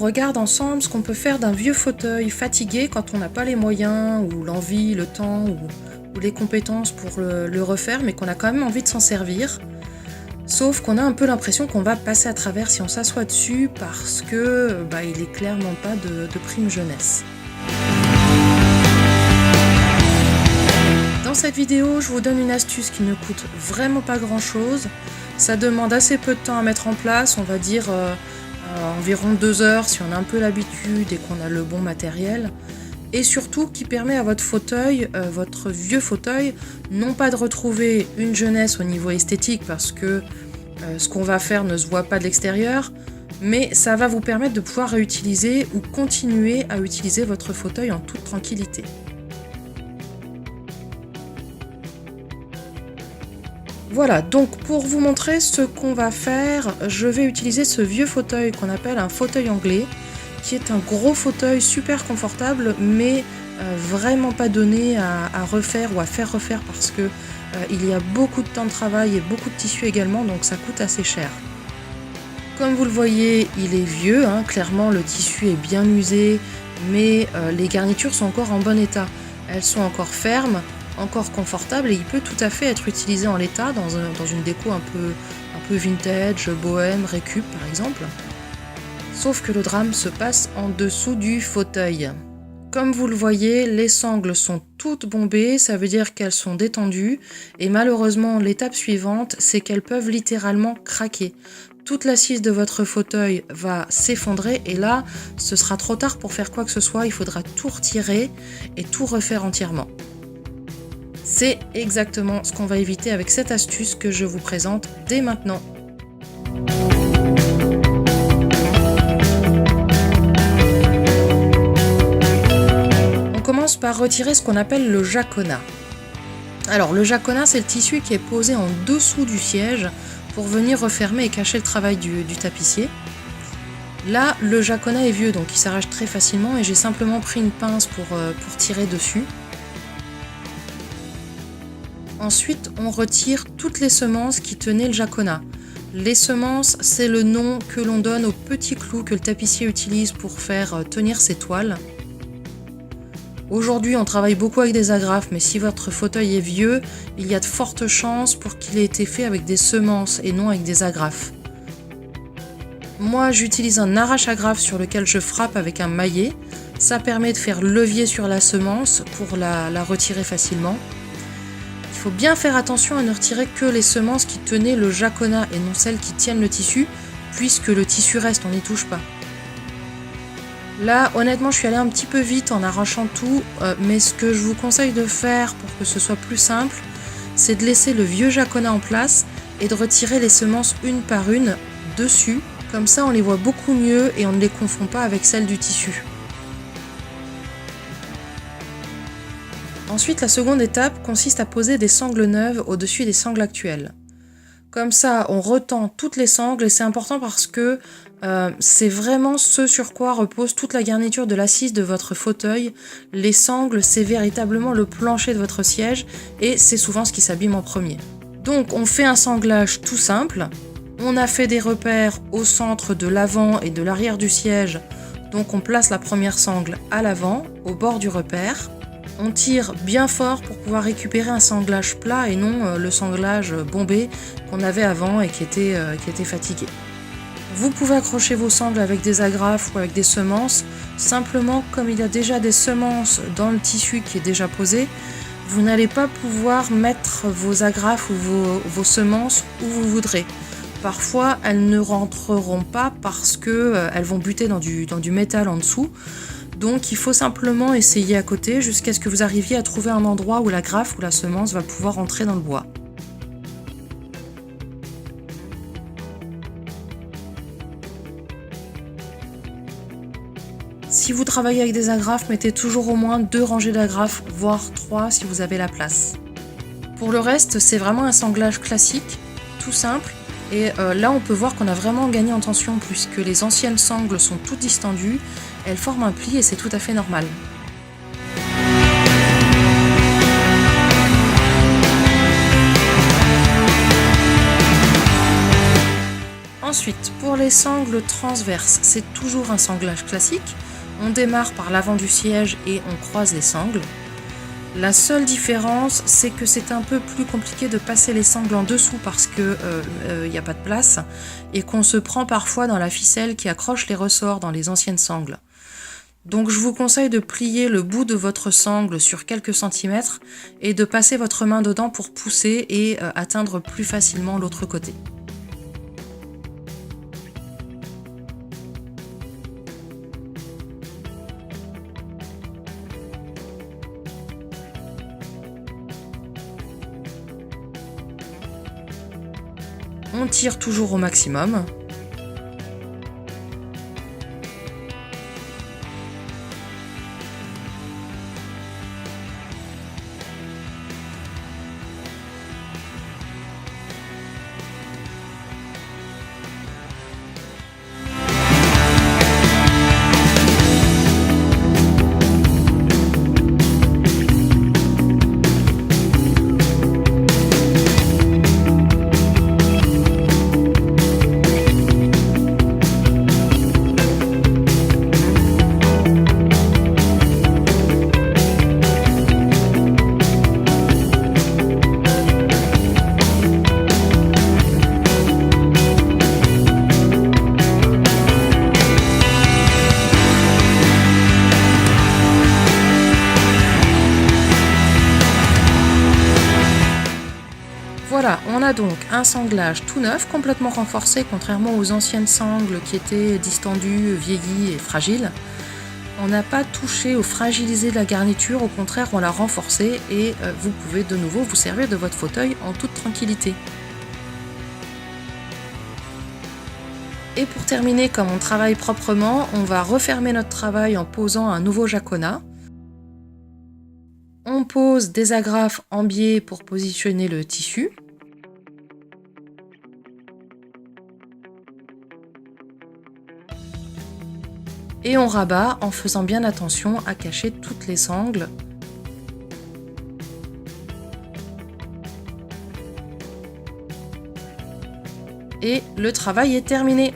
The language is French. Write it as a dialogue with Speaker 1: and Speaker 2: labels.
Speaker 1: regarde ensemble ce qu'on peut faire d'un vieux fauteuil fatigué quand on n'a pas les moyens, ou l'envie, le temps, ou les compétences pour le refaire, mais qu'on a quand même envie de s'en servir. Sauf qu'on a un peu l'impression qu'on va passer à travers si on s'assoit dessus parce que il est clairement pas de prime jeunesse. Dans cette vidéo, je vous donne une astuce qui ne coûte vraiment pas grand chose. Ça demande assez peu de temps à mettre en place, on va dire environ 2 heures si on a un peu l'habitude et qu'on a le bon matériel. Et surtout qui permet à votre fauteuil, votre vieux fauteuil, non pas de retrouver une jeunesse au niveau esthétique parce que ce qu'on va faire ne se voit pas de l'extérieur, mais ça va vous permettre de pouvoir réutiliser ou continuer à utiliser votre fauteuil en toute tranquillité. Voilà, donc pour vous montrer ce qu'on va faire, je vais utiliser ce vieux fauteuil qu'on appelle un fauteuil anglais, qui est un gros fauteuil super confortable, mais vraiment pas donné à refaire ou à faire refaire parce que il y a beaucoup de temps de travail et beaucoup de tissu également, donc ça coûte assez cher. Comme vous le voyez, il est vieux, clairement le tissu est bien usé, mais les garnitures sont encore en bon état. Elles sont encore fermes, encore confortable et il peut tout à fait être utilisé en l'état dans une déco un peu vintage, bohème, récup par exemple. Sauf que le drame se passe en dessous du fauteuil. Comme vous le voyez, les sangles sont toutes bombées, ça veut dire qu'elles sont détendues et malheureusement l'étape suivante c'est qu'elles peuvent littéralement craquer. Toute l'assise de votre fauteuil va s'effondrer et là ce sera trop tard pour faire quoi que ce soit, il faudra tout retirer et tout refaire entièrement. C'est exactement ce qu'on va éviter avec cette astuce que je vous présente dès maintenant. On commence par retirer ce qu'on appelle le jaconnas. Alors le jaconnas, c'est le tissu qui est posé en dessous du siège pour venir refermer et cacher le travail du tapissier. Là, le jaconnas est vieux, donc il s'arrache très facilement et j'ai simplement pris une pince pour tirer dessus. Ensuite, on retire toutes les semences qui tenaient le jaconnas. Les semences, c'est le nom que l'on donne aux petits clous que le tapissier utilise pour faire tenir ses toiles. Aujourd'hui, on travaille beaucoup avec des agrafes, mais si votre fauteuil est vieux, il y a de fortes chances pour qu'il ait été fait avec des semences et non avec des agrafes. Moi, j'utilise un arrache-agrafe sur lequel je frappe avec un maillet. Ça permet de faire levier sur la semence pour la retirer facilement. Il faut bien faire attention à ne retirer que les semences qui tenaient le jaconnas et non celles qui tiennent le tissu, puisque le tissu reste, on n'y touche pas. Là, honnêtement, je suis allée un petit peu vite en arrachant tout, mais ce que je vous conseille de faire pour que ce soit plus simple, c'est de laisser le vieux jaconnas en place et de retirer les semences une par une dessus, comme ça on les voit beaucoup mieux et on ne les confond pas avec celles du tissu. Ensuite, la seconde étape consiste à poser des sangles neuves au-dessus des sangles actuelles. Comme ça, on retend toutes les sangles et c'est important parce que c'est vraiment ce sur quoi repose toute la garniture de l'assise de votre fauteuil. Les sangles, c'est véritablement le plancher de votre siège et c'est souvent ce qui s'abîme en premier. Donc, on fait un sanglage tout simple. On a fait des repères au centre de l'avant et de l'arrière du siège. Donc, on place la première sangle à l'avant, au bord du repère. On tire bien fort pour pouvoir récupérer un sanglage plat et non le sanglage bombé qu'on avait avant et qui était fatigué. Vous pouvez accrocher vos sangles avec des agrafes ou avec des semences. Simplement, comme il y a déjà des semences dans le tissu qui est déjà posé, vous n'allez pas pouvoir mettre vos agrafes ou vos semences où vous voudrez. Parfois, elles ne rentreront pas parce qu'elles vont buter dans du métal en dessous. Donc il faut simplement essayer à côté jusqu'à ce que vous arriviez à trouver un endroit où la grafe ou la semence va pouvoir entrer dans le bois. Si vous travaillez avec des agrafes, mettez toujours au moins 2 rangées d'agrafes, voire 3 si vous avez la place. Pour le reste, c'est vraiment un sanglage classique, tout simple. Et là, on peut voir qu'on a vraiment gagné en tension puisque les anciennes sangles sont toutes distendues, elles forment un pli et c'est tout à fait normal. Ensuite, pour Pour les sangles transverses, c'est toujours un sanglage classique. On démarre par l'avant du siège et on croise les sangles. La seule différence, c'est que c'est un peu plus compliqué de passer les sangles en dessous parce que y a pas de place et qu'on se prend parfois dans la ficelle qui accroche les ressorts dans les anciennes sangles. Donc je vous conseille de plier le bout de votre sangle sur quelques centimètres et de passer votre main dedans pour pousser et atteindre plus facilement l'autre côté. On tire toujours au maximum. Voilà, on a donc un sanglage tout neuf, complètement renforcé, contrairement aux anciennes sangles qui étaient distendues, vieillies et fragiles. On n'a pas touché ou fragilisé la garniture, au contraire on l'a renforcée et vous pouvez de nouveau vous servir de votre fauteuil en toute tranquillité. Et pour terminer, comme on travaille proprement, on va refermer notre travail en posant un nouveau jaconnas. On pose des agrafes en biais pour positionner le tissu. Et on rabat en faisant bien attention à cacher toutes les sangles. Et le travail est terminé.